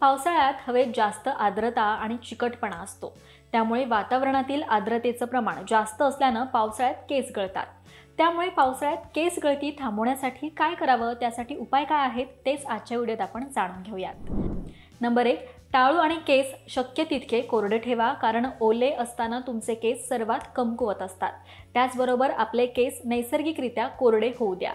पावसाळ्यात हवेत जास्त आर्द्रता आणि चिकटपणा असतो, त्यामुळे वातावरणातील आर्द्रतेचं प्रमाण जास्त असल्यानं पावसाळ्यात केस गळतात। त्यामुळे पावसाळ्यात केस गळती थांबवण्यासाठी काय करावं, त्यासाठी उपाय काय आहेत तेच आजच्या व्हिडिओत आपण जाणून घेऊयात। नंबर 1, टाळू आणि केस शक्य तितके कोरडे ठेवा, कारण ओले असताना तुमचे केस सर्वात कमकुवत असतात। त्याचबरोबर आपले केस नैसर्गिकरित्या कोरडे होऊ द्या।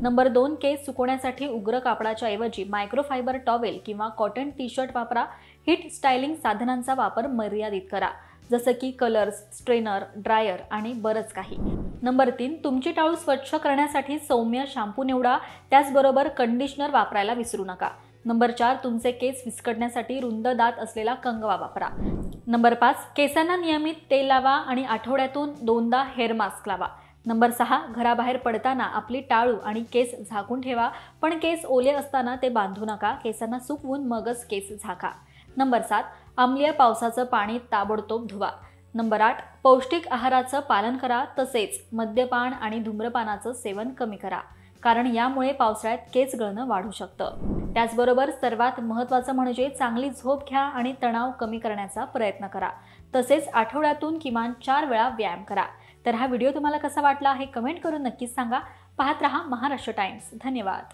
नंबर 2, केस सुकवण्यासाठी उग्र कापडाच्या ऐवजी मायक्रोफायबर टॉवेल किंवा कॉटन टी-शर्ट वापरा। हीट स्टायलिंग साधनांचा वापर मर्यादित करा, जसं की कलर्स, स्ट्रेनर, ड्रायर आणि बरंच काही। नंबर 3, तुमची टाळू स्वच्छ करण्यासाठी सौम्य शॅम्पू निवडा, त्याचबरोबर कंडिशनर वापरायला विसरू नका। नंबर 4, तुमचे केस विस्कटण्यासाठी रुंद दात असलेला कंगवा वापरा। नंबर 5, केसांना नियमित तेल लावा आणि आठवड्यातून 2दा हेअर मास्क लावा। नंबर 6, घराबाहेर पडताना आपली टाळू आणि केस झाकून ठेवा, पण केस ओले असताना ते बांधू नका। केसांना सुकवून मगच केस झाका। नंबर 7, आम्लीय पावसाचं पाणी ताबडतोब धुवा। नंबर 8, पौष्टिक आहाराचं पालन करा, तसेच मद्यपान आणि धूम्रपानाचं सेवन कमी करा, कारण यामुळे पावसाळ्यात केस गळणं वाढू शकतं। त्याचबरोबर सर्वात महत्त्वाचं म्हणजे चांगली झोप घ्या आणि तणाव कमी करण्याचा प्रयत्न करा। तसेच आठवड्यातून किमान 4 वेळा व्यायाम करा। तर हा व्हिडिओ तुम्हाला कसा वाटला हे कमेंट करून नक्कीच सांगा। पाहत रहा महाराष्ट्र टाइम्स। धन्यवाद।